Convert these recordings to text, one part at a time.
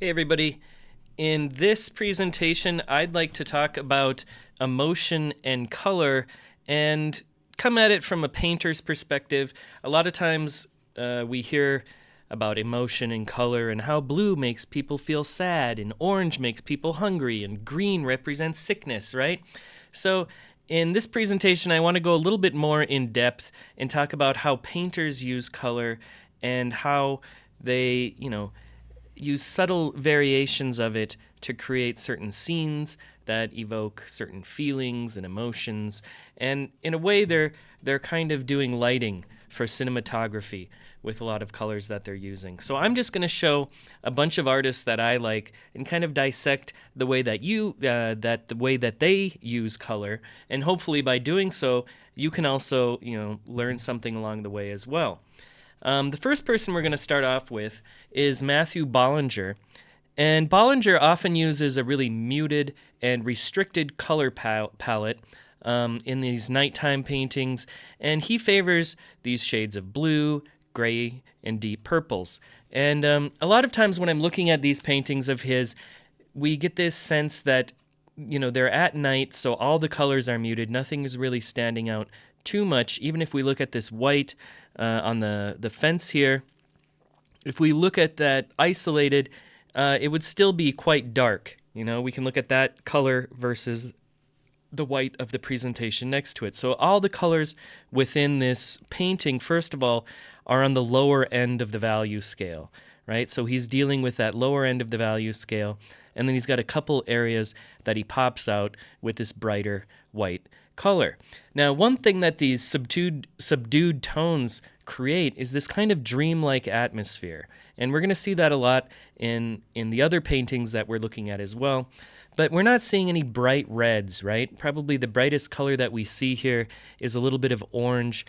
Hey everybody. In this presentation, I'd like to talk about emotion and color and come at it from a painter's perspective. A lot of times we hear about emotion and color and how blue makes people feel sad and orange makes people hungry and green represents sickness, right? So in this presentation, I want to go a little bit more in depth and talk about how painters use color and how they, use subtle variations of it to create certain scenes that evoke certain feelings and emotions. And in a way, they're kind of doing lighting for cinematography with a lot of colors that they're using. So I'm just going to show a bunch of artists that I like and kind of dissect the way that the way that they use color, and hopefully by doing so, you can also learn something along the way as well. The first person we're going to start off with is Matthew Bollinger. And Bollinger often uses a really muted and restricted color palette in these nighttime paintings, and he favors these shades of blue, gray, and deep purples. And a lot of times when I'm looking at these paintings of his, we get this sense that they're at night, so all the colors are muted. Nothing is really standing out too much. Even if we look at this white on the fence here, if we look at that isolated, it would still be quite dark. We can look at that color versus the white of the presentation next to it. So all the colors within this painting, first of all, are on the lower end of the value scale, right? So he's dealing with that lower end of the value scale, and then he's got a couple areas that he pops out with this brighter white color. Now, one thing that these subdued tones create is this kind of dreamlike atmosphere, and we're going to see that a lot in the other paintings that we're looking at as well. But we're not seeing any bright reds, right? Probably the brightest color that we see here is a little bit of orange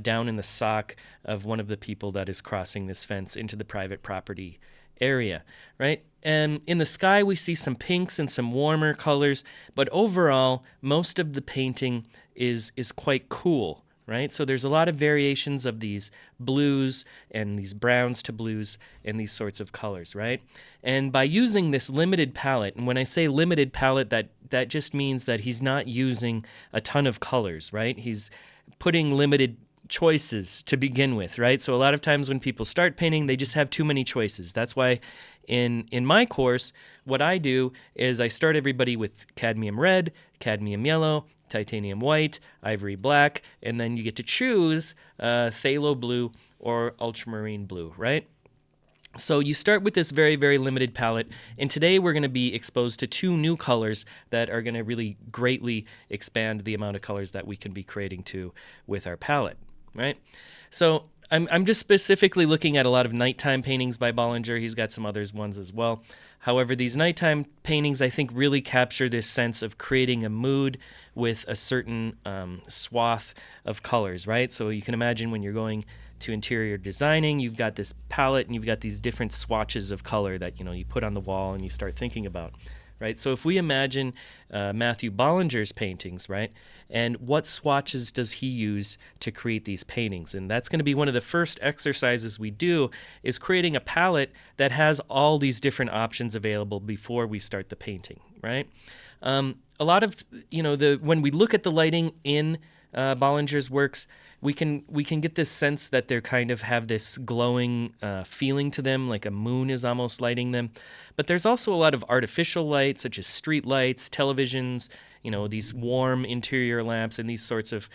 down in the sock of one of the people that is crossing this fence into the private property area, right? And in the sky, we see some pinks and some warmer colors, but overall, most of the painting is quite cool, right? So there's a lot of variations of these blues and these browns to blues and these sorts of colors, right? And by using this limited palette, and when I say limited palette, that just means that he's not using a ton of colors, right? He's putting limited choices to begin with, right? So a lot of times when people start painting, they just have too many choices. That's why in my course, what I do is I start everybody with cadmium red, cadmium yellow, titanium white, ivory black, and then you get to choose phthalo blue or ultramarine blue, right? So you start with this very, very limited palette, and today we're going to be exposed to two new colors that are going to really greatly expand the amount of colors that we can be creating with our palette, right? So I'm just specifically looking at a lot of nighttime paintings by Bollinger. He's got some others ones as well. However, these nighttime paintings, I think, really capture this sense of creating a mood with a certain swath of colors, right? So you can imagine when you're going to interior designing, you've got this palette and you've got these different swatches of color that you put on the wall and you start thinking about, right? So if we imagine Matthew Bollinger's paintings, right, and what swatches does he use to create these paintings? And that's going to be one of the first exercises we do, is creating a palette that has all these different options available before we start the painting, right? A lot of, when we look at the lighting in Bollinger's works, we can get this sense that they're kind of have this glowing feeling to them, like a moon is almost lighting them. But there's also a lot of artificial light, such as street lights, televisions, these warm interior lamps, and these sorts of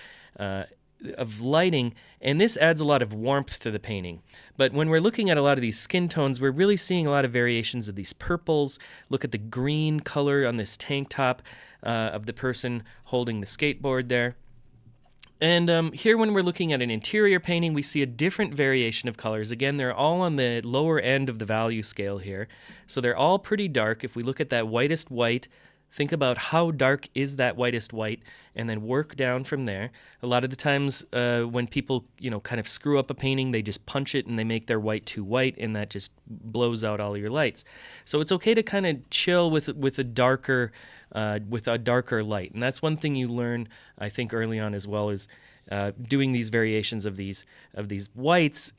lighting, and this adds a lot of warmth to the painting. But when we're looking at a lot of these skin tones, we're really seeing a lot of variations of these purples. Look at the green color on this tank top of the person holding the skateboard there. And here, when we're looking at an interior painting, we see a different variation of colors. Again, they're all on the lower end of the value scale here. So they're all pretty dark. If we look at that whitest white, think about how dark is that whitest white, and then work down from there. A lot of the times when people, kind of screw up a painting, they just punch it and they make their white too white, and that just blows out all your lights. So it's okay to kind of chill with a darker light. And that's one thing you learn, I think, early on as well, is doing these variations of these whites.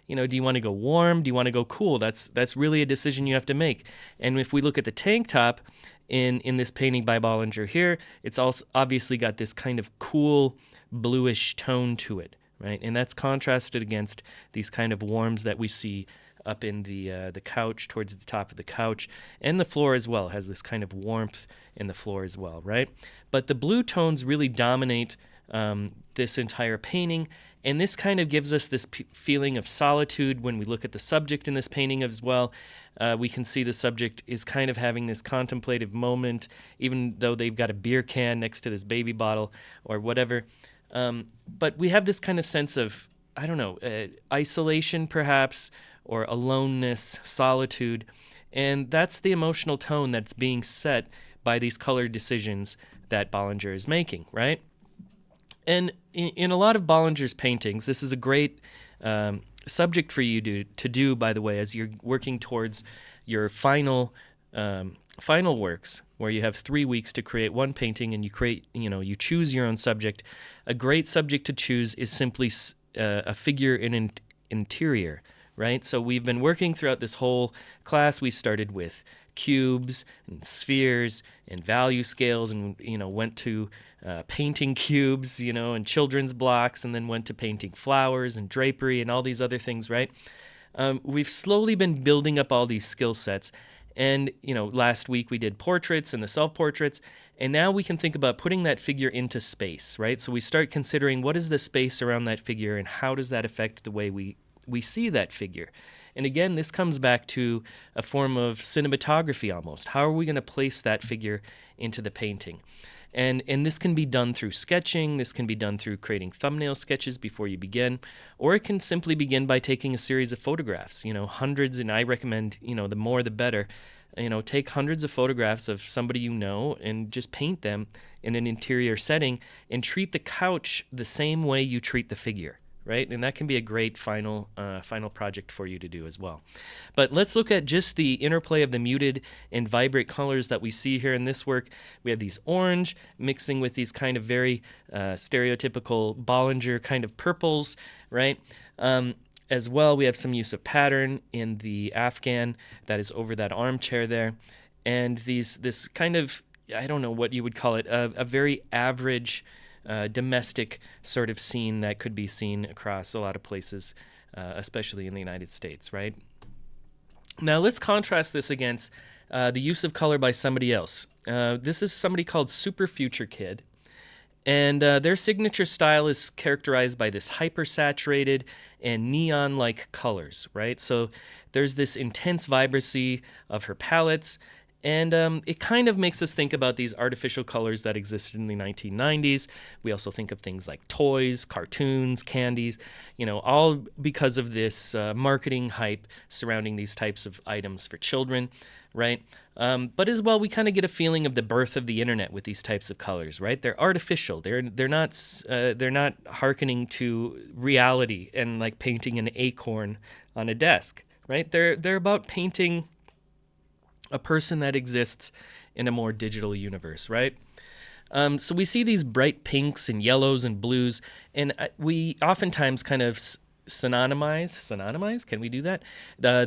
do you want to go warm? Do you want to go cool? That's really a decision you have to make. And if we look at the tank top in this painting by Bollinger here, it's also obviously got this kind of cool bluish tone to it, right? And that's contrasted against these kind of warms that we see up in the couch, towards the top of the couch, and the floor as well has this kind of warmth in the floor as well, right? But the blue tones really dominate this entire painting, and this kind of gives us this feeling of solitude when we look at the subject in this painting as well. We can see the subject is kind of having this contemplative moment, even though they've got a beer can next to this baby bottle or whatever. But we have this kind of sense of, I don't know, isolation perhaps, or aloneness, solitude. And that's the emotional tone that's being set by these color decisions that Bollinger is making, right? And in a lot of Bollinger's paintings, this is a great subject for you to do, by the way, as you're working towards your final works, where you have 3 weeks to create one painting, and you choose your own subject. A great subject to choose is simply a figure in an interior, right? So we've been working throughout this whole class. We started with cubes and spheres and value scales, and went to painting cubes, and children's blocks, and then went to painting flowers and drapery and all these other things, right? We've slowly been building up all these skill sets. And, last week we did portraits and the self-portraits, and now we can think about putting that figure into space, right? So we start considering, what is the space around that figure, and how does that affect the way we see that figure? And again, this comes back to a form of cinematography almost. How are we going to place that figure into the painting? And this can be done through sketching. This can be done through creating thumbnail sketches before you begin, or it can simply begin by taking a series of photographs, hundreds, and I recommend, the more the better. Take hundreds of photographs of somebody and just paint them in an interior setting, and treat the couch the same way you treat the figure, right? And that can be a great final project for you to do as well. But let's look at just the interplay of the muted and vibrant colors that we see here in this work. We have these orange mixing with these kind of very stereotypical Bollinger kind of purples, right? As well, we have some use of pattern in the Afghan that is over that armchair there. And this kind of, I don't know what you would call it, a very average domestic sort of scene that could be seen across a lot of places, especially in the United States, right? Now let's contrast this against the use of color by somebody else. This is somebody called Super Future Kid, and their signature style is characterized by this hypersaturated and neon-like colors, right? So there's this intense vibrancy of her palettes, and it kind of makes us think about these artificial colors that existed in the 1990s. We also think of things like toys, cartoons, candies, all because of this marketing hype surrounding these types of items for children, right? But as well, we kind of get a feeling of the birth of the internet with these types of colors, right? They're artificial. They're not hearkening to reality and like painting an acorn on a desk, right? They're about painting a person that exists in a more digital universe, right? So we see these bright pinks and yellows and blues, and we oftentimes kind of synonymize. Can we do that?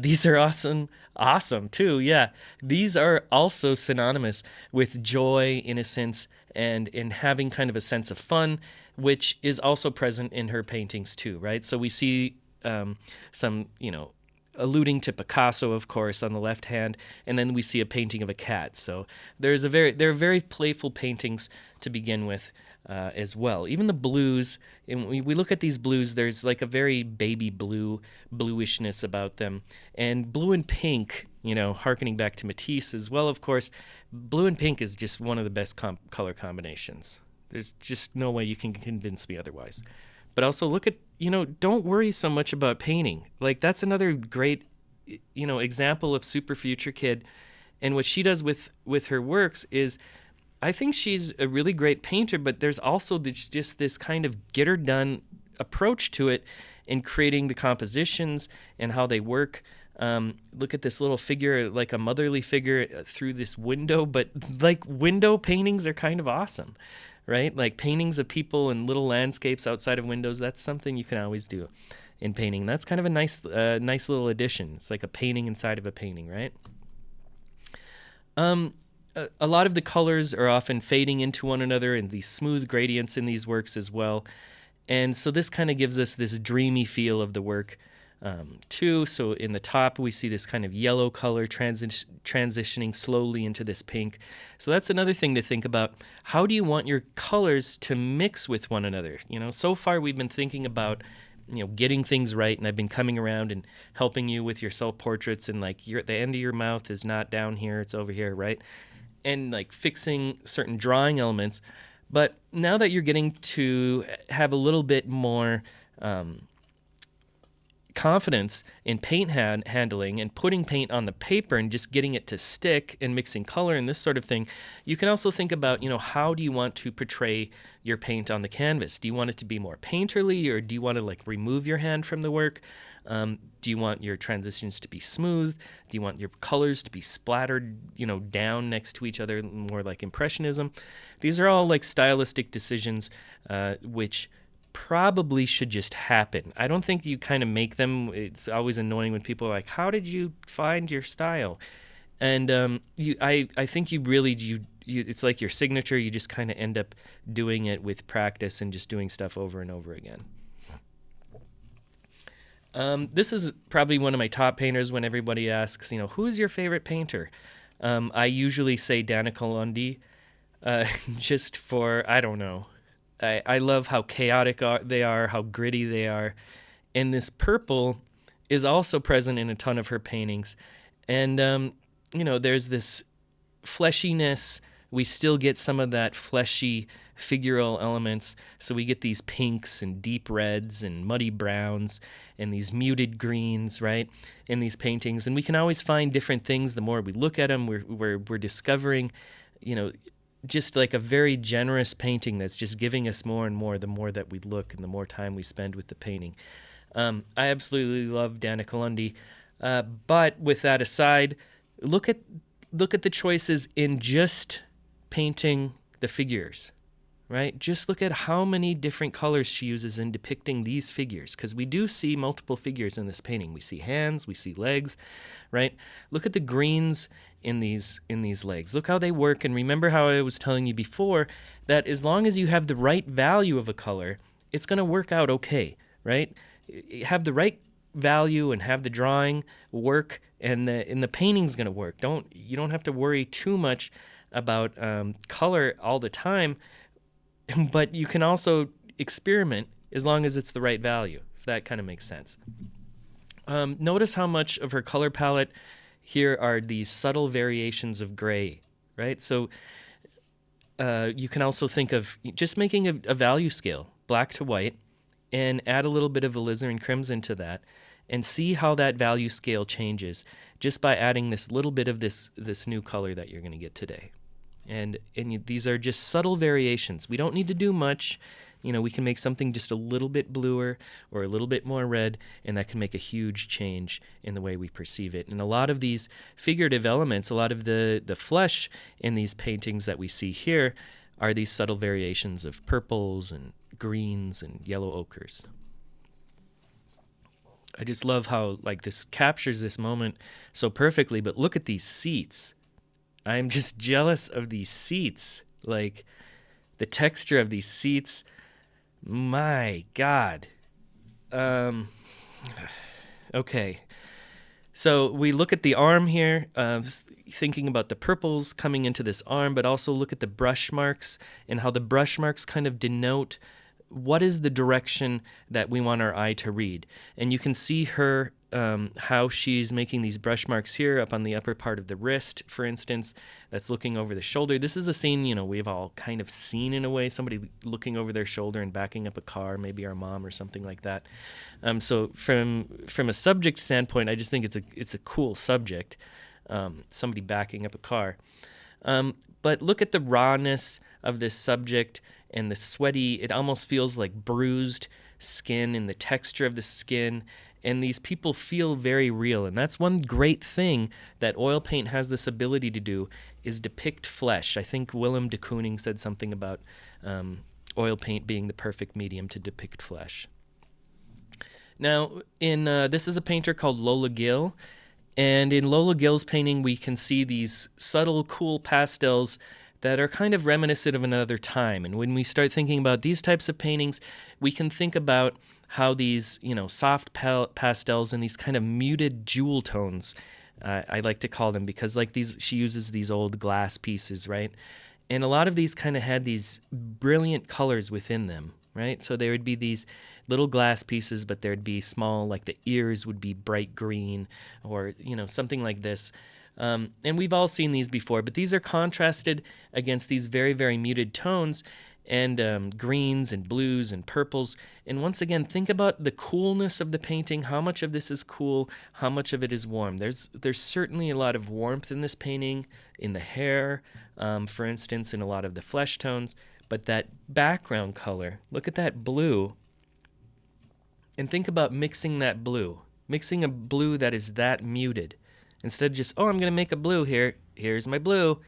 These are awesome too. Yeah, these are also synonymous with joy, innocence, and in having kind of a sense of fun, which is also present in her paintings too, right? So we see some, alluding to Picasso, of course, on the left hand, and then we see a painting of a cat. So they're very playful paintings to begin with as well. Even the blues, and we look at these blues, there's like a very baby bluishness about them. And blue and pink, hearkening back to Matisse as well, of course, blue and pink is just one of the best color combinations. There's just no way you can convince me otherwise. But also look at, don't worry so much about painting. Like, that's another great, example of Super Future Kid. And what she does with her works is, I think she's a really great painter, but there's also just this kind of get her done approach to it in creating the compositions and how they work. Look at this little figure, like a motherly figure through this window, but like window paintings are kind of awesome. Right? Like paintings of people and little landscapes outside of windows, that's something you can always do. in painting. That's kind of a nice little addition. It's like a painting inside of a painting, right? A lot of the colors are often fading into one another and these smooth gradients in these works as well. And so this kind of gives us this dreamy feel of the work too. So in the top, we see this kind of yellow color transitioning slowly into this pink. So that's another thing to think about. How do you want your colors to mix with one another? So far we've been thinking about getting things right, and I've been coming around and helping you with your self-portraits, and like the end of your mouth is not down here, it's over here, right? And like fixing certain drawing elements. But now that you're getting to have a little bit more confidence in paint handling and putting paint on the paper and just getting it to stick and mixing color and this sort of thing, you can also think about, how do you want to portray your paint on the canvas? Do you want it to be more painterly, or do you want to like remove your hand from the work? Do you want your transitions to be smooth? Do you want your colors to be splattered, down next to each other, more like Impressionism? These are all like stylistic decisions, which probably should just happen. I don't think you kind of make them. It's always annoying when people are like, how did you find your style? And I think you really, it's like your signature. You just kind of end up doing it with practice and just doing stuff over and over again. This is probably one of my top painters when everybody asks, who's your favorite painter? I usually say Danica Lundy, just for, I don't know. I love how chaotic they are, how gritty they are. And this purple is also present in a ton of her paintings. And, there's this fleshiness. We still get some of that fleshy figural elements. So we get these pinks and deep reds and muddy browns and these muted greens, right, in these paintings. And we can always find different things. The more we look at them, we're discovering, just like a very generous painting that's just giving us more and more the more that we look and the more time we spend with the painting. I absolutely love Danica Lundy. But with that aside, look at the choices in just painting the figures, right? Just look at how many different colors she uses in depicting these figures, because we do see multiple figures in this painting. We see hands, we see legs, right? Look at the greens in these legs. Look how they work, and remember how I was telling you before that as long as you have the right value of a color, it's going to work out okay, right? Have the right value and have the drawing work, and the painting's going to work. You don't have to worry too much about color all the time, but you can also experiment as long as it's the right value, if that kind of makes sense. Notice how much of her color palette here are these subtle variations of gray, right? So you can also think of just making a value scale, black to white, and add a little bit of alizarin crimson to that, and see how that value scale changes just by adding this little bit of this new color that you're going to get today. And these are just subtle variations. We don't need to do much. We can make something just a little bit bluer or a little bit more red, and that can make a huge change in the way we perceive it. And a lot of these figurative elements, a lot of the flesh in these paintings that we see here are these subtle variations of purples and greens and yellow ochres. I just love how this captures this moment so perfectly, but look at these seats. I'm just jealous of these seats. Like, the texture of these seats, my God. Okay. So we look at the arm here, thinking about the purples coming into this arm, but also look at the brush marks and how the brush marks kind of denote what is the direction that we want our eye to read. And you can see her, how she's making these brush marks here up on the upper part of the wrist, for instance, that's looking over the shoulder. This is a scene, we've all kind of seen in a way, somebody looking over their shoulder and backing up a car, maybe our mom or something like that. So from a subject standpoint, I just think it's a cool subject, somebody backing up a car. But look at the rawness of this subject and the sweaty, it almost feels like bruised skin and the texture of the skin. And these people feel very real. And that's one great thing that oil paint has this ability to do, is depict flesh. I think Willem de Kooning said something about oil paint being the perfect medium to depict flesh. Now, in this is a painter called Lola Gill, and in Lola Gill's painting, we can see these subtle, cool pastels that are kind of reminiscent of another time. And when we start thinking about these types of paintings, we can think about how these, soft pastels and these kind of muted jewel tones, I like to call them, because like these, she uses these old glass pieces, right? And a lot of these kind of had these brilliant colors within them, right? So there would be these little glass pieces, but there'd be small, like the ears would be bright green, or something like this. And we've all seen these before, but these are contrasted against these very, very muted tones, and greens and blues and purples. And once again, think about the coolness of the painting. How much of this is cool? How much of it is warm? There's certainly a lot of warmth in this painting, in the hair, for instance, in a lot of the flesh tones. But that background color, look at that blue, and think about mixing that blue, mixing a blue that is that muted. Instead of just, oh, I'm going to make a blue here. Here's my blue.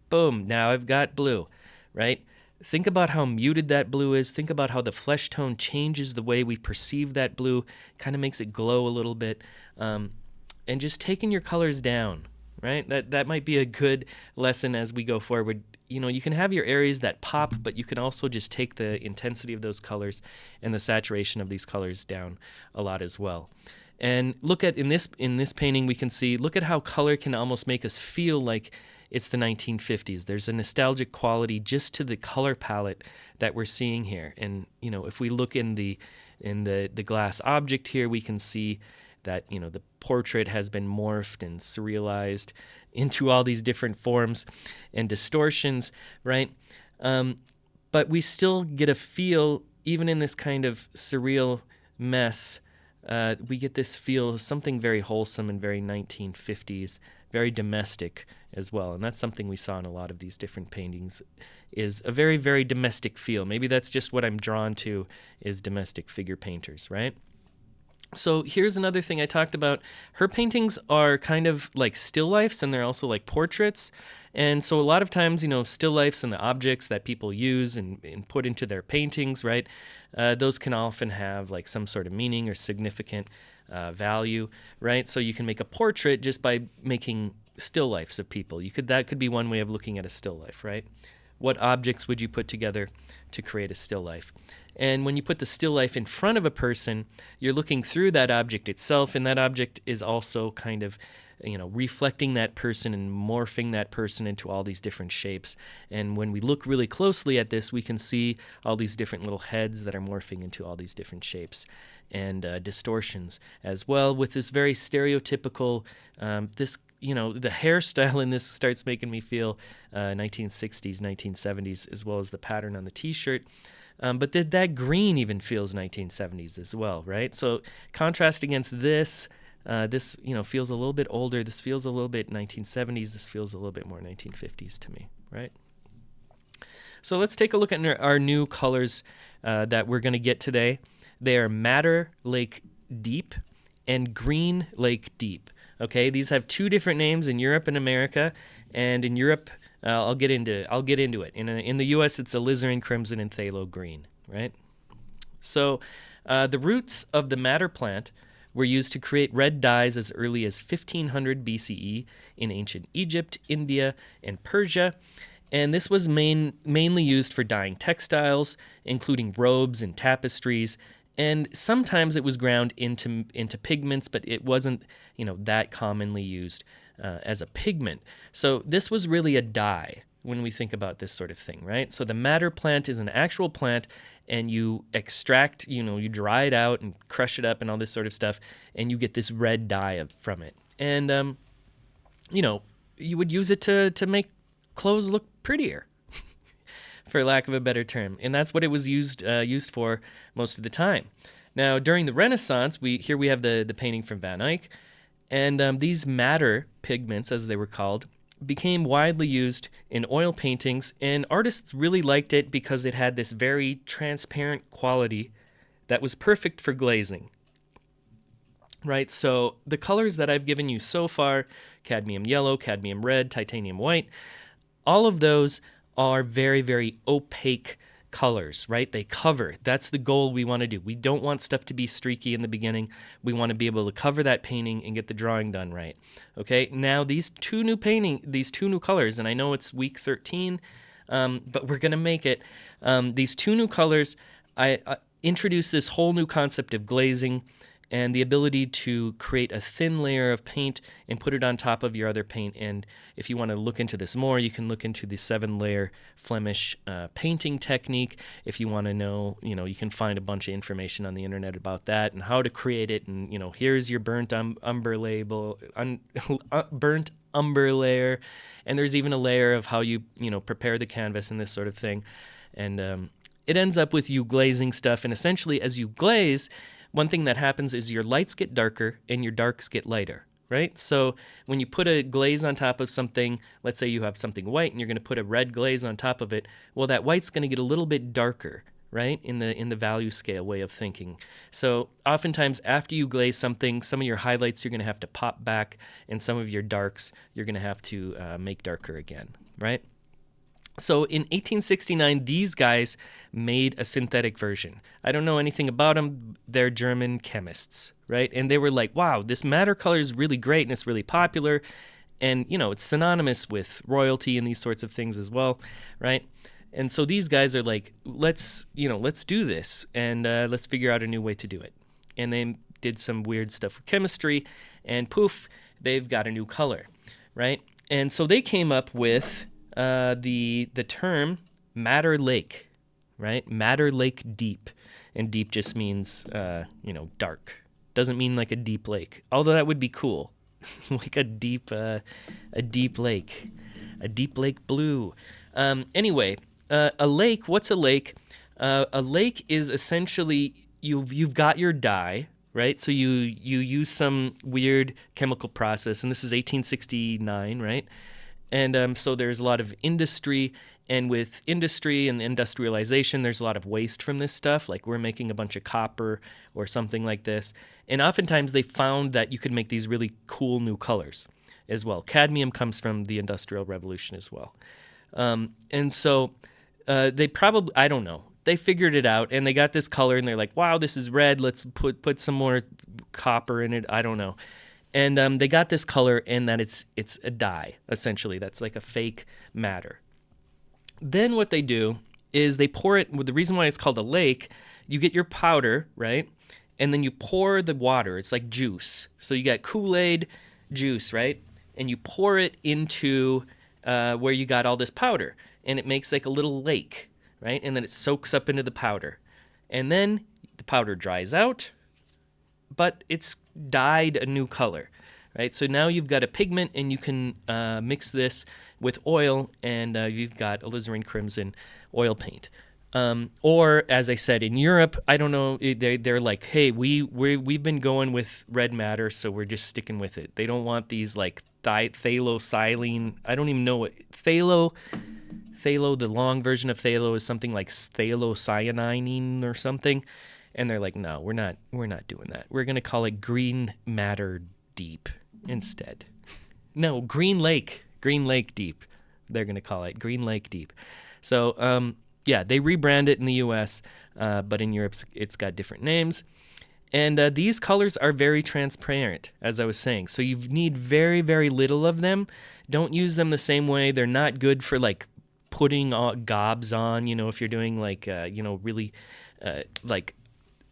Boom, now I've got blue, right? Think about how muted that blue is. Think about how the flesh tone changes the way we perceive that blue, kind of makes it glow a little bit. And just taking your colors down, right? That might be a good lesson as we go forward. You can have your areas that pop, but you can also just take the intensity of those colors and the saturation of these colors down a lot as well. And look at in this painting, we can see, look at how color can almost make us feel like it's the 1950s. There's a nostalgic quality just to the color palette that we're seeing here. And if we look in the glass object here, we can see that the portrait has been morphed and surrealized into all these different forms and distortions, right? But we still get a feel, even in this kind of surreal mess, we get this feel of something very wholesome and very 1950s, very domestic as well. And that's something we saw in a lot of these different paintings, is a very, very domestic feel. Maybe that's just what I'm drawn to, is domestic figure painters, right? So here's another thing I talked about. Her paintings are kind of like still lifes, and they're also like portraits. And so a lot of times, still lifes and the objects that people use and put into their paintings, right? Those can often have like some sort of meaning or significant value, right? So you can make a portrait just by making still lifes of people. That could be one way of looking at a still life, right? What objects would you put together to create a still life? And when you put the still life in front of a person, you're looking through that object itself, and that object is also kind of, reflecting that person and morphing that person into all these different shapes. And when we look really closely at this, we can see all these different little heads that are morphing into all these different shapes and distortions as well, with this very stereotypical, the hairstyle in this starts making me feel 1960s, 1970s, as well as the pattern on the t-shirt. But that green even feels 1970s as well, right? So contrast against this, this feels a little bit older. This feels a little bit 1970s. This feels a little bit more 1950s to me, right? So let's take a look at our new colors that we're going to get today. They are Madder Lake Deep and Green Lake Deep. Okay, these have two different names in Europe and America. And in Europe, I'll get into it. In the U.S., it's alizarin crimson and phthalo green, right? So the roots of the madder plant were used to create red dyes as early as 1500 BCE in ancient Egypt, India, and Persia. And this was mainly used for dyeing textiles, including robes and tapestries. And sometimes it was ground into pigments, but it wasn't, that commonly used as a pigment. So this was really a dye when we think about this sort of thing, right? So the madder plant is an actual plant, and you extract, you dry it out and crush it up and all this sort of stuff, and you get this red dye from it. And, you would use it to make clothes look prettier, for lack of a better term. And that's what it was used for most of the time. Now, during the Renaissance, here we have the painting from Van Eyck, and these madder pigments, as they were called, became widely used in oil paintings, and artists really liked it because it had this very transparent quality that was perfect for glazing. Right, so the colors that I've given you so far, cadmium yellow, cadmium red, titanium white, all of those are very, very opaque colors, right? They cover. That's the goal we want to do. We don't want stuff to be streaky in the beginning. We want to be able to cover that painting and get the drawing done right. Okay, now these two new colors, and I know it's week 13, but we're going to make it. These two new colors, I introduce this whole new concept of glazing and the ability to create a thin layer of paint and put it on top of your other paint. And if you want to look into this more, you can look into the 7-layer Flemish painting technique. If you want to know, you can find a bunch of information on the internet about that and how to create it. And, here's your burnt umber burnt umber layer. And there's even a layer of how you, prepare the canvas and this sort of thing. And it ends up with you glazing stuff. And essentially, as you glaze, one thing that happens is your lights get darker and your darks get lighter, right? So when you put a glaze on top of something, let's say you have something white and you're going to put a red glaze on top of it, well, that white's going to get a little bit darker, right, in the value scale way of thinking. So oftentimes after you glaze something, some of your highlights you're going to have to pop back, and some of your darks you're going to have to make darker again, right? So in 1869, these guys made a synthetic version. I don't know anything about them. They're German chemists, right? And they were like, wow, this madder color is really great and it's really popular. And, it's synonymous with royalty and these sorts of things as well, right? And so these guys are like, let's do this and let's figure out a new way to do it. And they did some weird stuff with chemistry, and poof, they've got a new color, right? And so they came up with the term Madder Lake, right? Madder Lake Deep, and deep just means dark. Doesn't mean like a deep lake, although that would be cool, like a deep lake, a deep lake blue. Anyway, a lake. What's a lake? A lake is essentially you've got your dye. Right, so you use some weird chemical process, and this is 1869, right? And so there's a lot of industry, and with industry and industrialization, there's a lot of waste from this stuff. Like we're making a bunch of copper or something like this. And oftentimes they found that you could make these really cool new colors as well. Cadmium comes from the Industrial Revolution as well. And so they probably, I don't know, they figured it out, and they got this color, and they're like, wow, this is red. Let's put some more copper in it. I don't know. And they got this color, and that it's a dye, essentially. That's like a fake madder. Then what they do is they pour it. The reason why it's called a lake, you get your powder, right? And then you pour the water. It's like juice. So you got Kool-Aid juice, right? And you pour it into where you got all this powder, and it makes like a little lake, right? And then it soaks up into the powder. And then the powder dries out, but it's dyed a new color, right? So now you've got a pigment, and you can mix this with oil, and you've got alizarin crimson oil paint. Or, as I said, in Europe, I don't know, they're like, hey, we've been going with red madder, so we're just sticking with it. They don't want these like phthalocylene. I don't even know what phthalo, the long version of phthalo is something like phthalocyanine or something. And they're like, no, we're not doing that. We're going to call it Green Madder Deep instead. No, Green Lake Deep. They're going to call it Green Lake Deep. So, yeah, they rebrand it in the U.S., but in Europe it's got different names. And these colors are very transparent, as I was saying. So you need very, very little of them. Don't use them the same way. They're not good for, like, putting gobs on, if you're doing, like, really, like,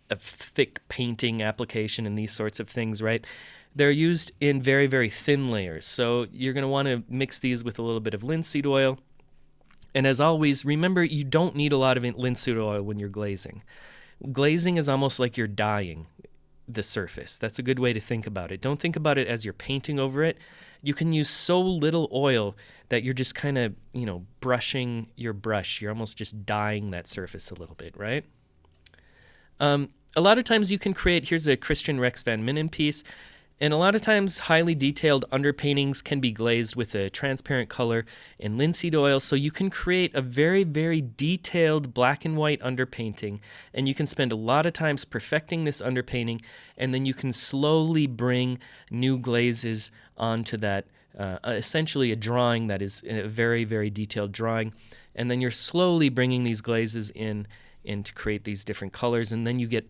a thick painting application and these sorts of things, right? They're used in very, very thin layers. So you're going to want to mix these with a little bit of linseed oil. And as always, remember, you don't need a lot of linseed oil when you're glazing. Glazing is almost like you're dyeing the surface. That's a good way to think about it. Don't think about it as you're painting over it. You can use so little oil that you're just kind of, brushing your brush. You're almost just dyeing that surface a little bit, right? A lot of times you can create, here's a Christian Rex Van Minnen piece, and a lot of times highly detailed underpaintings can be glazed with a transparent color and linseed oil, so you can create a very, very detailed black and white underpainting, and you can spend a lot of times perfecting this underpainting, and then you can slowly bring new glazes onto that essentially a drawing that is a very, very detailed drawing. And then you're slowly bringing these glazes in to create these different colors. And then you get,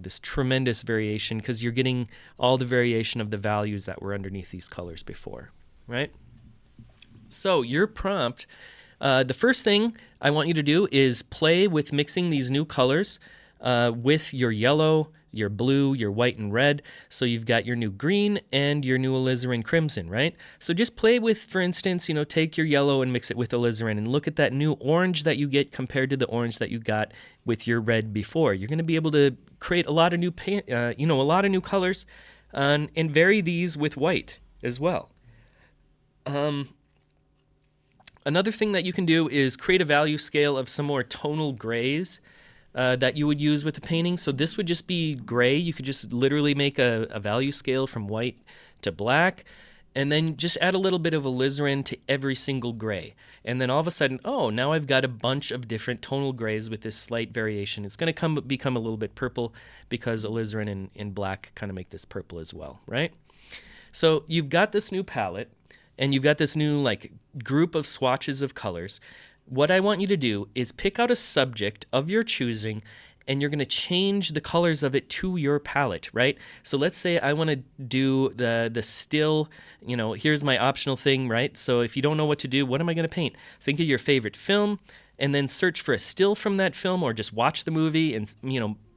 this tremendous variation because you're getting all the variation of the values that were underneath these colors before, right? So your prompt, the first thing I want you to do is play with mixing these new colors with your yellow, your blue, your white, and red. So you've got your new green and your new alizarin crimson, right? So just play with, for instance, take your yellow and mix it with alizarin and look at that new orange that you get compared to the orange that you got with your red before. You're going to be able to create a lot of new a lot of new colors and vary these with white as well. Another thing that you can do is create a value scale of some more tonal grays that you would use with the painting. So this would just be gray. You could just literally make a value scale from white to black, and then just add a little bit of alizarin to every single gray. And then all of a sudden, now I've got a bunch of different tonal grays with this slight variation. It's going to become a little bit purple because alizarin and black kind of make this purple as well, right? So you've got this new palette, and you've got this new group of swatches of colors. What I want you to do is pick out a subject of your choosing, and you're going to change the colors of it to your palette, right? So let's say I want to do the still, here's my optional thing, right? So if you don't know what to do, what am I going to paint? Think of your favorite film, and then search for a still from that film, or just watch the movie and,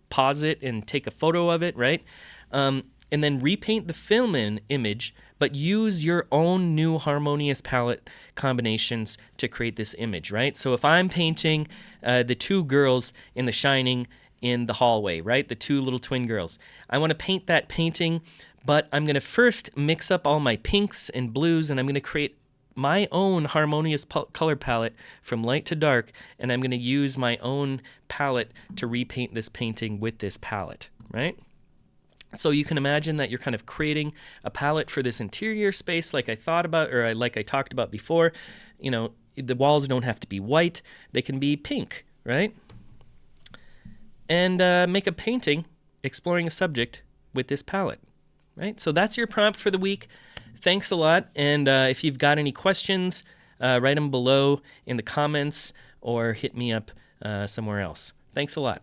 pause it and take a photo of it, right? And then repaint the film image, but use your own new harmonious palette combinations to create this image, right? So if I'm painting the two girls in The Shining in the hallway, right? The two little twin girls. I want to paint that painting, but I'm going to first mix up all my pinks and blues, and I'm going to create my own harmonious color palette from light to dark, and I'm going to use my own palette to repaint this painting with this palette, right? So you can imagine that you're kind of creating a palette for this interior space like I thought about, or like I talked about before. The walls don't have to be white. They can be pink, right? And make a painting exploring a subject with this palette, right? So that's your prompt for the week. Thanks a lot. And if you've got any questions, write them below in the comments or hit me up somewhere else. Thanks a lot.